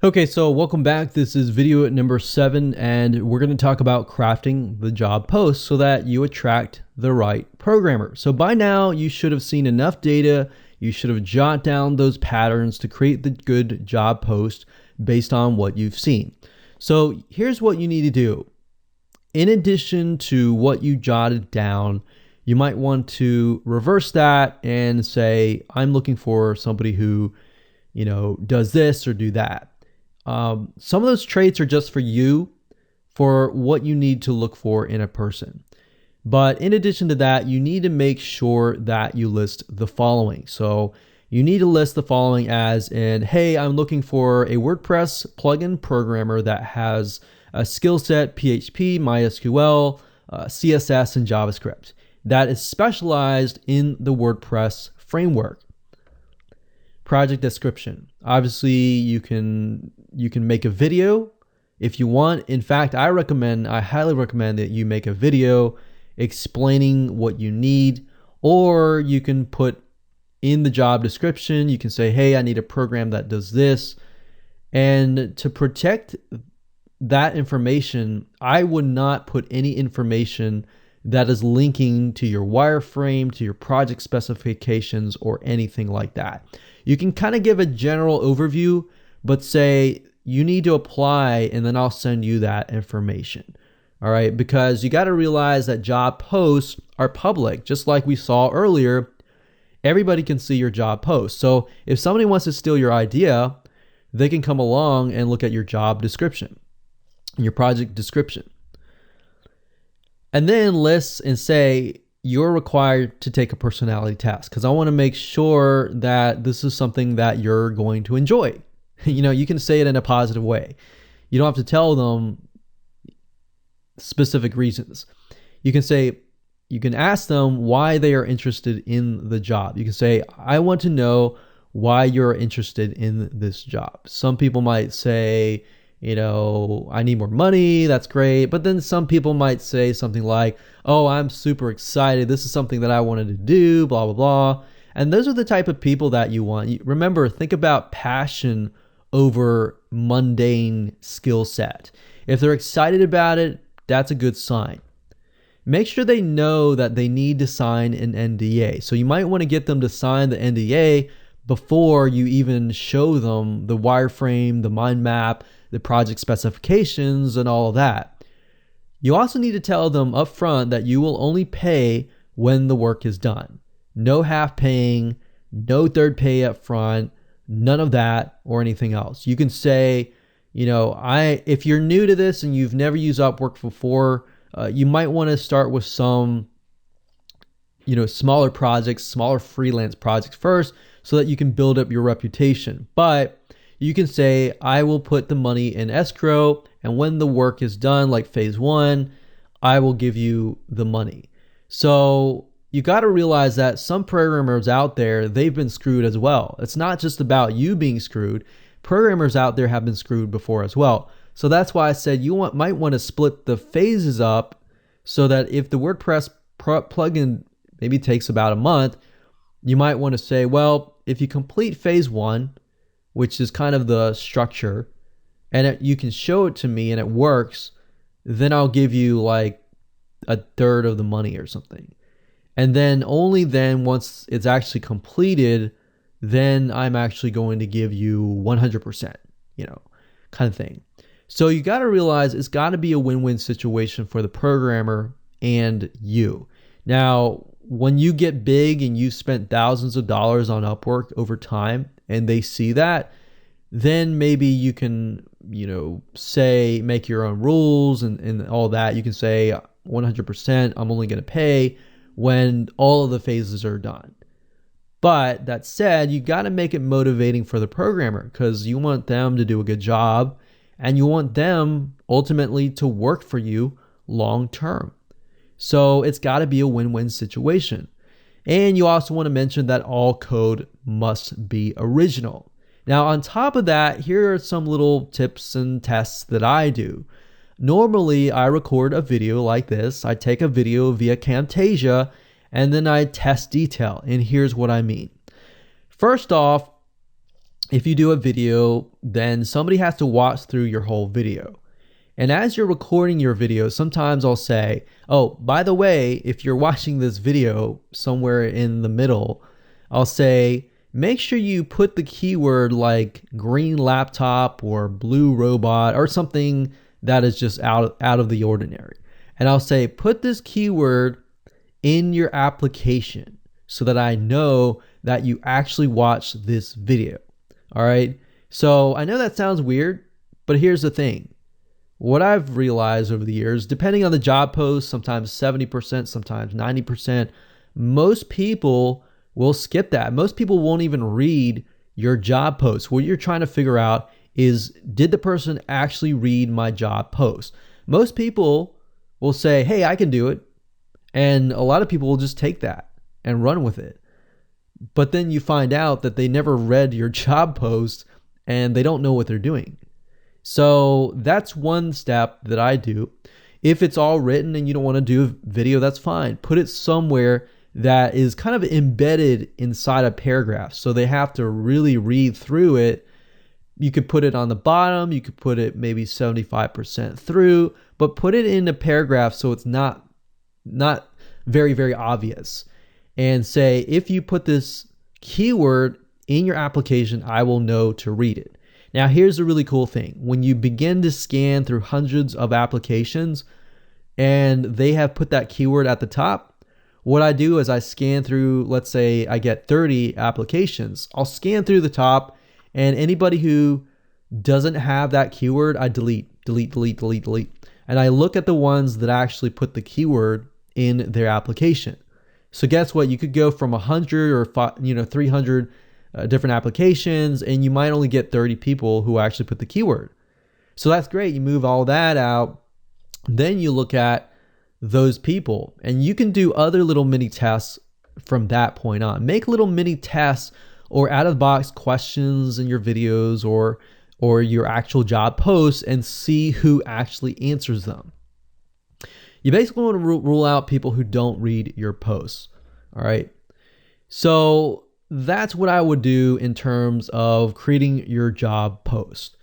Okay, so welcome back. This is video number 7, and we're going to talk about crafting the job post so that you attract the right programmer. So by now, you should have seen enough data. You should have jotted down those patterns to create the good job post based on what you've seen. So here's what you need to do. In addition to what you jotted down, you might want to reverse that and say, I'm looking for somebody who, does this or do that. Some of those traits are just for you, for what you need to look for in a person. But in addition to that, you need to make sure that you list the following. So you need to list the following as in, hey, I'm looking for a WordPress plugin programmer that has a skill set, PHP, MySQL, CSS, and JavaScript that is specialized in the WordPress framework. Project description. Obviously, you can make a video if you want. In fact, I highly recommend that you make a video explaining what you need, or you can put in the job description, you can say, hey, I need a program that does this. And to protect that information, I would not put any information that is linking to your wireframe, to your project specifications, or anything like that. You can kind of give a general overview, but say you need to apply, and then I'll send you that information. All right, because you got to realize that job posts are public. Just like we saw earlier, everybody can see your job post. So if somebody wants to steal your idea, they can come along and look at your job description, your project description. And then list and say, you're required to take a personality test, because I want to make sure that this is something that you're going to enjoy. You can say it in a positive way. You don't have to tell them specific reasons. You can ask them why they are interested in the job. You can say, I want to know why you're interested in this job. Some people might say, I need more money. That's great. But then some people might say something like, oh, I'm super excited. This is something that I wanted to do, blah, blah, blah. And those are the type of people that you want. Remember, think about passion over mundane skill set. If they're excited about it, that's a good sign. Make sure they know that they need to sign an NDA. So you might want to get them to sign the NDA before you even show them the wireframe, the mind map, the project specifications, and all of that. You also need to tell them up front that you will only pay when the work is done. No half paying, no third pay up front, none of that or anything else. You can say, if you're new to this and you've never used Upwork before, you might want to start with some, smaller projects, smaller freelance projects first, so that you can build up your reputation. But you can say, I will put the money in escrow, and when the work is done, like phase 1, I will give you the money. So you got to realize that some programmers out there, they've been screwed as well. It's not just about you being screwed. Programmers out there have been screwed before as well. So that's why I said you might want to split the phases up, so that if the WordPress plugin maybe takes about a month, you might want to say, well, if you complete phase 1, which is kind of the structure, and you can show it to me and it works, then I'll give you like a third of the money or something. And then only then, once it's actually completed, then I'm actually going to give you 100%, kind of thing. So you got to realize it's got to be a win-win situation for the programmer and you. Now, when you get big and you spent thousands of dollars on Upwork over time, and they see that, then maybe you can, say, make your own rules and all that. You can say 100%, I'm only going to pay when all of the phases are done. But that said, you got to make it motivating for the programmer, because you want them to do a good job and you want them ultimately to work for you long term. So it's got to be a win-win situation. And you also want to mention that all code must be original. Now, on top of that, here are some little tips and tests that I do. Normally, I record a video like this. I take a video via Camtasia, and then I test detail. And here's what I mean. First off, if you do a video, then somebody has to watch through your whole video. And as you're recording your video, sometimes I'll say, oh, by the way, if you're watching this video somewhere in the middle, I'll say, make sure you put the keyword like green laptop or blue robot or something that is just out of the ordinary. And I'll say, put this keyword in your application so that I know that you actually watched this video. All right. So I know that sounds weird, but here's the thing. What I've realized over the years, depending on the job post, sometimes 70%, sometimes 90%, most people will skip that. Most people won't even read your job post. What you're trying to figure out is, did the person actually read my job post? Most people will say, hey, I can do it. And a lot of people will just take that and run with it. But then you find out that they never read your job post and they don't know what they're doing. So that's one step that I do. If it's all written and you don't want to do a video, that's fine. Put it somewhere that is kind of embedded inside a paragraph, so they have to really read through it. You could put it on the bottom, you could put it maybe 75% through, but put it in a paragraph so it's not very, very obvious. And say, if you put this keyword in your application, I will know to read it. Now, here's a really cool thing. When you begin to scan through hundreds of applications and they have put that keyword at the top, what I do is I scan through, let's say I get 30 applications. I'll scan through the top, and anybody who doesn't have that keyword, I delete. And I look at the ones that actually put the keyword in their application. So guess what? You could go from 100 or 300 different applications, and you might only get 30 people who actually put the keyword. So that's great. You move all that out. Then you look at those people, and you can do other little mini tests from that point on. Make little mini tests or out-of-the-box questions in your videos or your actual job posts, and see who actually answers them. You basically want to rule out people who don't read your posts. All right. So that's what I would do in terms of creating your job post.